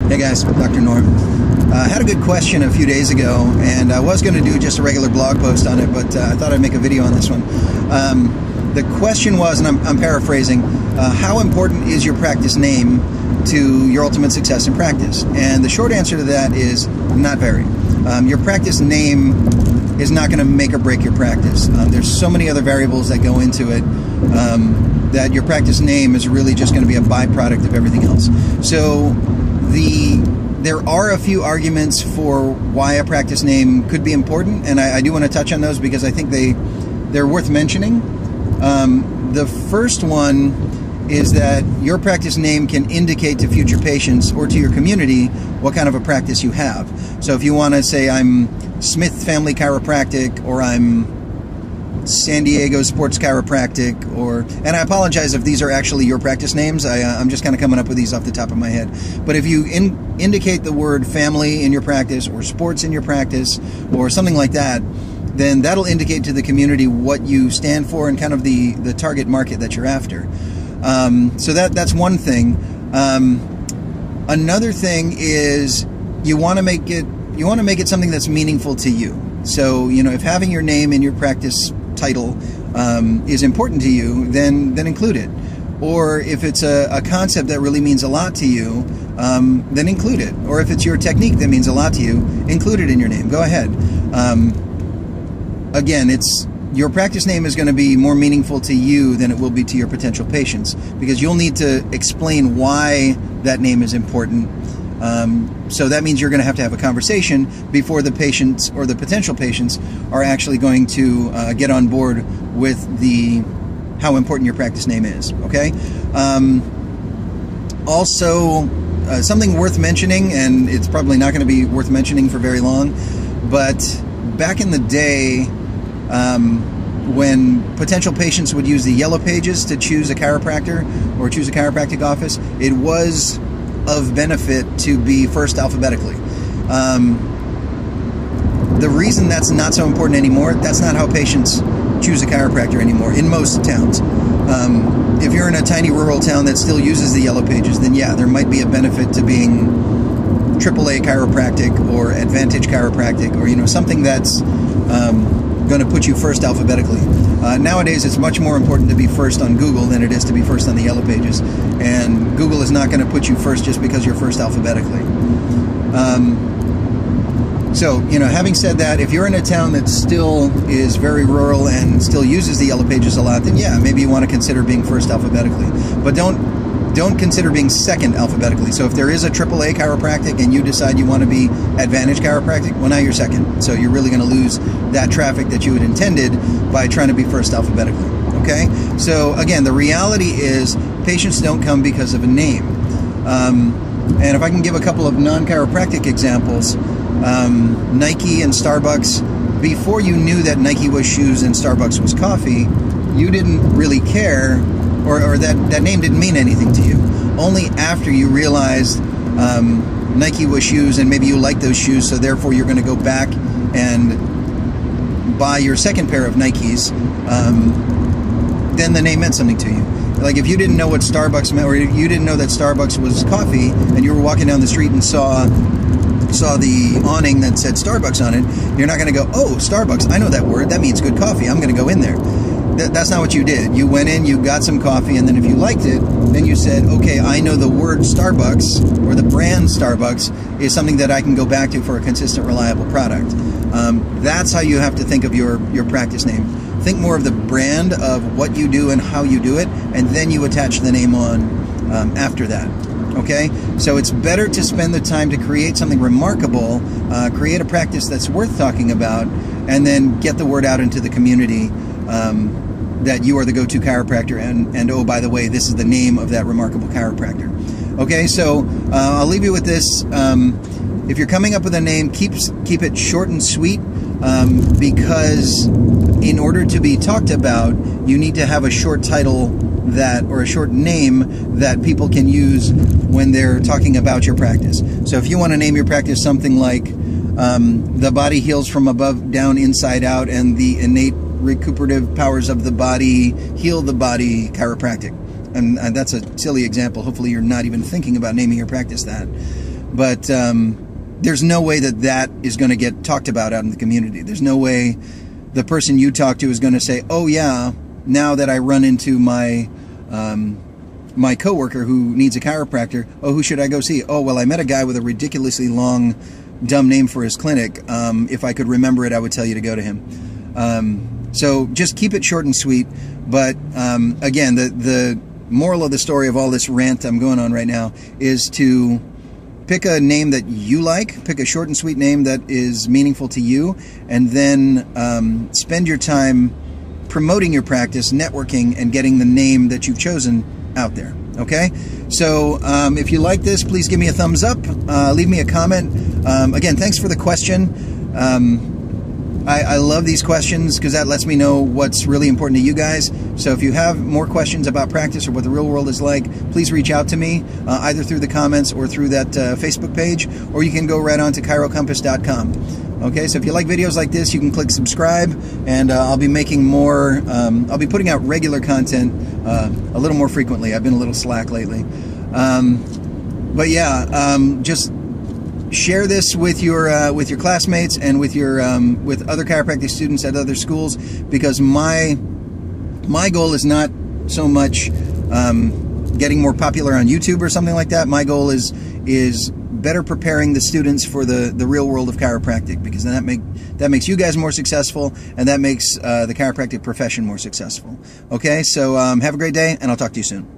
Hey guys, Dr. Norm. I had a good question a few days ago, and I was going to do just a regular blog post on it, but I thought I'd make a video on this one. The question was, and I'm paraphrasing, how important is your practice name to your ultimate success in practice? And the short answer to that is not very. Your practice name is not going to make or break your practice. There's so many other variables that go into it that your practice name is really just going to be a byproduct of everything else. So there are a few arguments for why a practice name could be important, and I do want to touch on those because I think they're worth mentioning. The first one is that your practice name can indicate to future patients or to your community what kind of a practice you have. So if you want to say, I'm Smith Family Chiropractic, or I'm San Diego Sports Chiropractic, and I apologize if these are actually your practice names. I'm just kind of coming up with these off the top of my head. But if you indicate the word family in your practice, or sports in your practice, or something like that, then that'll indicate to the community what you stand for and kind of the target market that you're after. So that's one thing. Another thing is you want to make it something that's meaningful to you. So, you know, if having your name in your practice title is important to you, then include it. Or if it's a concept that really means a lot to you, then include it. Or if it's your technique that means a lot to you, include it in your name. Go ahead. Again, your practice name is going to be more meaningful to you than it will be to your potential patients, because you'll need to explain why that name is important. So that means you're going to have a conversation before the patients or the potential patients are actually going to get on board with how important your practice name is. Okay. Also, something worth mentioning, and it's probably not going to be worth mentioning for very long, but back in the day, when potential patients would use the yellow pages to choose a chiropractor or choose a chiropractic office, it was of benefit to be first alphabetically. The reason that's not so important anymore, that's not how patients choose a chiropractor anymore in most towns. If you're in a tiny rural town that still uses the yellow pages, then yeah, there might be a benefit to being AAA chiropractic or Advantage chiropractic, or, you know, something that's going to put you first alphabetically. Nowadays, it's much more important to be first on Google than it is to be first on the yellow pages, and Google is not going to put you first just because you're first alphabetically. So, you know, having said that, if you're in a town that still is very rural and still uses the yellow pages a lot, then yeah, maybe you want to consider being first alphabetically, but don't consider being second alphabetically. So if there is a AAA chiropractic and you decide you want to be Advantage chiropractic, well, now you're second. So you're really going to lose that traffic that you had intended by trying to be first alphabetically. Okay? So again, the reality is patients don't come because of a name. And if I can give a couple of non-chiropractic examples, Nike and Starbucks, before you knew that Nike was shoes and Starbucks was coffee, you didn't really care, or that name didn't mean anything to you. Only after you realized Nike was shoes and maybe you like those shoes, so therefore you're going to go back and buy your second pair of Nikes, then the name meant something to you. Like if you didn't know what Starbucks meant, or you didn't know that Starbucks was coffee, and you were walking down the street and saw the awning that said Starbucks on it, you're not going to go, oh, Starbucks, I know that word, that means good coffee, I'm going to go in there. That's not what you did. You went in, you got some coffee, and then if you liked it, then you said, okay, I know the word Starbucks, or the brand Starbucks, is something that I can go back to for a consistent, reliable product. That's how you have to think of your practice name. Think more of the brand of what you do and how you do it, and then you attach the name on after that. Okay? So it's better to spend the time to create something remarkable, create a practice that's worth talking about, and then get the word out into the community that you are the go-to chiropractor, and oh, by the way, this is the name of that remarkable chiropractor. Okay, so I'll leave you with this. If you're coming up with a name, keep it short and sweet, because in order to be talked about, you need to have a short title or a short name that people can use when they're talking about your practice. So if you want to name your practice something like The Body Heals from Above, Down, Inside Out, and the Innate Recuperative Powers of the Body Heal the Body Chiropractic. And that's a silly example. Hopefully you're not even thinking about naming your practice that. but there's no way that is going to get talked about out in the community. There's no way the person you talk to is going to say, oh yeah, now that I run into my my coworker who needs a chiropractor, oh, who should I go see? Oh, well, I met a guy with a ridiculously long, dumb name for his clinic. If I could remember it, I would tell you to go to him. So just keep it short and sweet. But again, the moral of the story of all this rant I'm going on right now is to pick a name that you like, pick a short and sweet name that is meaningful to you, and then spend your time promoting your practice, networking, and getting the name that you've chosen out there. Okay? So if you like this, please give me a thumbs up, leave me a comment. Again, thanks for the question. I love these questions because that lets me know what's really important to you guys. So if you have more questions about practice or what the real world is like, please reach out to me, either through the comments or through that Facebook page, or you can go right on to chirocompass.com. Okay, so if you like videos like this, you can click subscribe, and I'll be making more, I'll be putting out regular content a little more frequently. I've been a little slack lately. But yeah, just share this with your classmates and with your with other chiropractic students at other schools, because my goal is not so much getting more popular on YouTube or something like that. My goal is better preparing the students for the real world of chiropractic, because then that makes you guys more successful, and that makes the chiropractic profession more successful. Okay, so have a great day, and I'll talk to you soon.